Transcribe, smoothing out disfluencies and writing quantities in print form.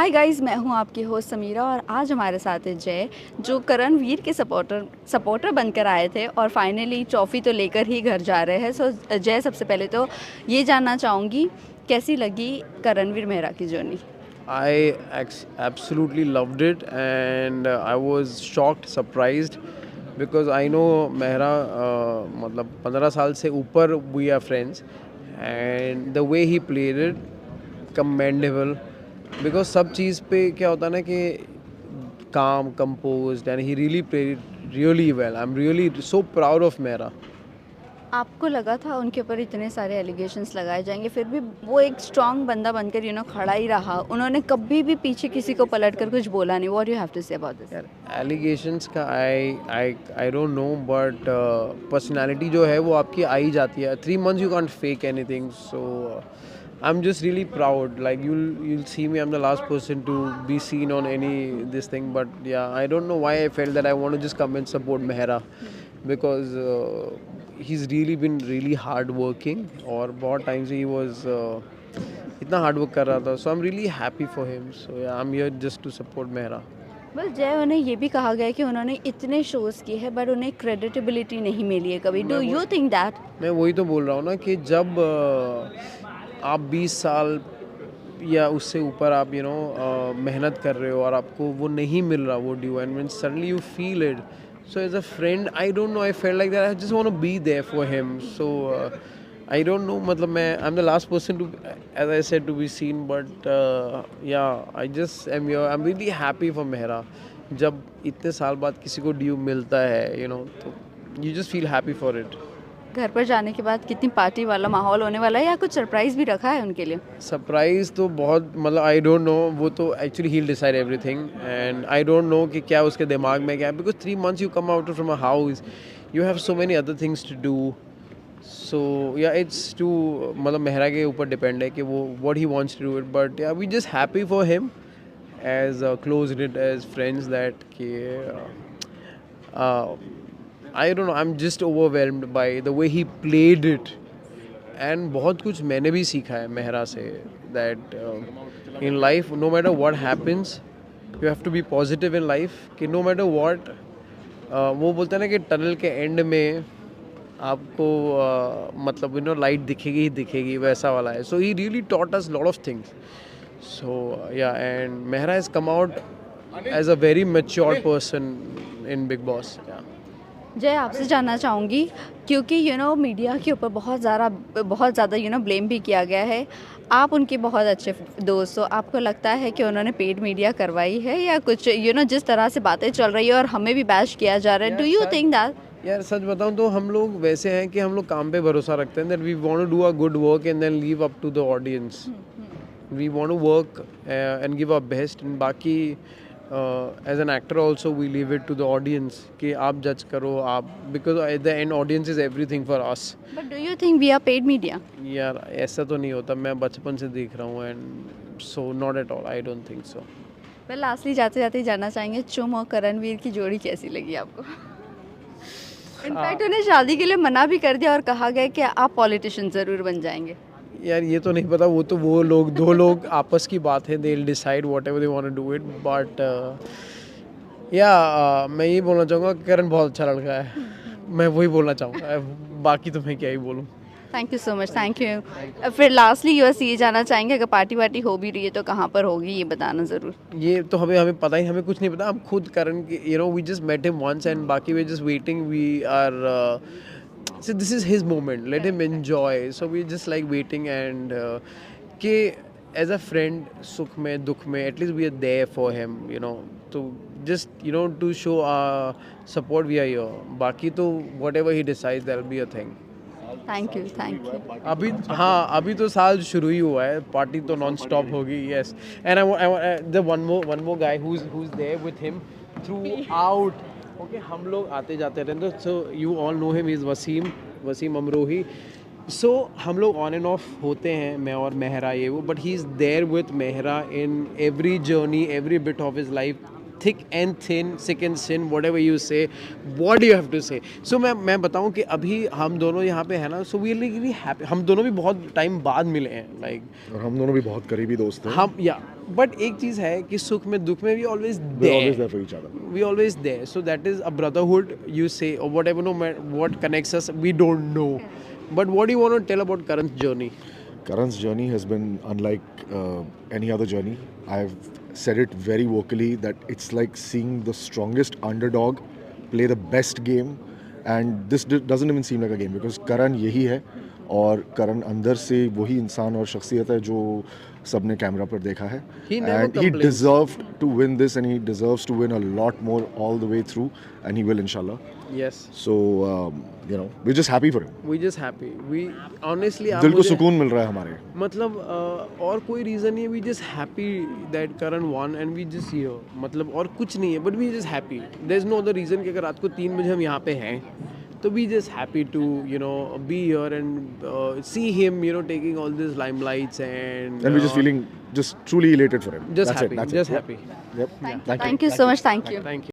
Hi guys, मैं हूं आपकी होस्ट समीरा और आज हमारे साथ है जय, जो करणवीर के सपोर्टर बनकर आए थे और फाइनली ट्रॉफी तो लेकर ही घर जा रहे हैं। सो जय, सबसे पहले तो ये जानना चाहूँगी कैसी लगी करणवीर मेहरा की journey. Absolutely loved it, and I was shocked, surprised, because I know Mehra मतलब 15 साल से ऊपर we are friends, and the way he played it commendable, because सब चीज़ पे क्या होता है ना कि calm, composed, and he really played it really well. I'm really so proud of Mehra. आपको लगा था उनके ऊपर इतने सारे एलिगेशंस लगाए जाएंगे, फिर भी वो एक स्ट्रांग बंदा बनकर खड़ा ही रहा। उन्होंने कभी भी पीछे किसी को पलट कर कुछ बोला नहीं। What you have to say about this? यार एलिगेशंस का I don't know, but personality जो है वो आपकी आ ही जाती है. 3 months you can't fake anything, so I'm just really proud. Like you'll see me, I'm the last person to be seen on any this thing, but yeah, I don't know why I felt that I want to just come and support Mehra, because he's really been really hard working, और बहुत time से he was इतना hard work कर रहा था. So I'm really happy for him. So yeah, I'm here just to support Mehra. बस जय, उन्हें ये भी कहा गया है कि उन्होंने इतने शोज़ किए हैं बट उन्हें क्रेडिटेबिलिटी नहीं मिली है कभी। Do you think that? मैं वही तो बोल रहा हूँ ना कि जब आप 20 साल या उससे ऊपर आप मेहनत कर रहे हो और आपको वो नहीं मिल रहा वो due, and when suddenly you feel it, so as a friend I don't know, I felt like that I just want to be there for him. So I don't know, मतलब मैं I am the last person to, as I said, to be seen, but yeah I just am here. I am really happy for Mehra. जब इतने साल बाद किसी को due मिलता है तो you just feel happy for it. घर पर जाने के बाद कितनी पार्टी वाला माहौल होने वाला है या कुछ सरप्राइज भी रखा है उनके लिए? सरप्राइज़ तो बहुत, मतलब आई डोंट नो, वो तो actually he decide everything, and I don't know कि क्या उसके दिमाग में क्या है, because 3 months you come out from a house, you have so many other things to do. So yeah it's to, मतलब मेहरा के ऊपर डिपेंड है कि वो what he wants to do it, but yeah we just happy for him as close it as friends that कि I don't know, I'm just overwhelmed by the way he played it, and बहुत कुछ मैंने भी सीखा है मेहरा से, that in life no matter what happens you have to be positive in life, कि no matter what वो बोलते हैं ना कि टनल के एंड में आपको मतलब लाइट दिखेगी ही दिखेगी, वैसा वाला है. So he really taught us lot of things. So yeah, and Mehra has come out as a very mature person in Big Boss. Yeah. जय, आपसे जानना चाहूँगी क्योंकि मीडिया के ऊपर बहुत ज़्यादा ब्लेम भी किया गया है। आप उनके बहुत अच्छे दोस्त हो, आपको लगता है कि उन्होंने पेड मीडिया करवाई है या कुछ जिस तरह से बातें चल रही है और हमें भी बैश किया जा रहा है, डू यू थिंक दैट? यार सच बताऊं तो हम लोग वैसे हैं कि हम लोग काम पे भरोसा रखते हैं, that we want to do a good work and then leave up to the audience. We want to work and give our best, and बाकी as an actor also we leave it to the audience कि आप जज करो आप, because at the end audience is everything for us. But do you think we are paid media? यार ऐसा तो नहीं होता, मैं बचपन से देख रहा हूँ, and so not at all, I don't think so. Well, lastly जाते जाते ही जानना चाहेंगे, चुम और करणवीर की जोड़ी कैसी लगी आपको? इनफैक्ट उन्हें शादी के लिए मना भी कर दिया और कहा गया कि आप पॉलिटिशियन ज़रूर बन जाएंगे. यार ये तो नहीं पता, वो तो वो लोग दो लोग आपस की बात है, they will decide whatever they want to do it, but या मैं ये बोलना चाहूँगा करण बहुत अच्छा लड़का है. मैं वही बोलना चाहूँगा, बाकी तो मैं क्या ही बोलूँ. Thank you so much, thank you. फिर लास्टली यूएस ये जानना चाहेंगे, अगर पार्टी वार्टी हो भी रही है तो कहाँ पर होगी, ये बताना ज़रूर. ये तो हमें पता ही, हमें कुछ नहीं पता. हम खुद करण के we just met him once, and बाकी we just waiting, we are so this is his moment, let him enjoy, so we just like waiting, and कि as a friend, sukh mein dukh mein, at least we are there for him, to just to show our support, we are here. Baki to whatever he decides, there will be a thing. Thank you, thank you. अभी तो साल शुरू ही हुआ है, party तो non stop होगी. Yes, and I the one more guy who's there with him throughout. Okay, हम लोग आते जाते रहते हैं. So you all know him, is Wasim Amrohi. So हम लोग ऑन एंड ऑफ होते हैं, मैं और मेहरा, ये वो, but he is there with Mehra in every journey, every bit of his life, thick and thin, sick and sin, whatever you say, what do you have to say? So मैं बताऊं कि अभी हम दोनों यहाँ पे है ना, so we are really happy. हम दोनों भी बहुत टाइम बाद मिले हैं, like और हम दोनों भी बहुत करीबी दोस्त हैं. हम but एक चीज़ है कि सुख में दुख में we always We're always there for each other. we always there, so that is a brotherhood, you say, or whatever, no matter what connects us, we don't know. But what do you want to tell about Karan's journey? Karan's journey has been unlike any other journey. I've said it very vocally that it's like seeing the strongest underdog play the best game, and this doesn't even seem like a game because Karan यही है, और Karan अंदर से वही इंसान और शख्सियत है जो सबने कैमरा पर देखा है. He never And he complains. deserved to win this, and he deserves to win a lot more all the way through, and he will inshallah. Yes, So we're just happy for him. we just happy. We honestly आप दिल को मुझे सुकून मिल रहा है हमारे. मतलब और कोई रीज़न नहीं है, we just happy that Karan won and we just here, मतलब और कुछ नहीं है, but we just happy. There is no other reason कि अगर रात को 3 बजे हम यहाँ पे हैं तो we just happy to be here and see him taking all this limelights and And we're just feeling just truly elated for him. just That's happy, it. That's just it. happy. Yep. Thank you. Thank you so much. Thank you. Thank you.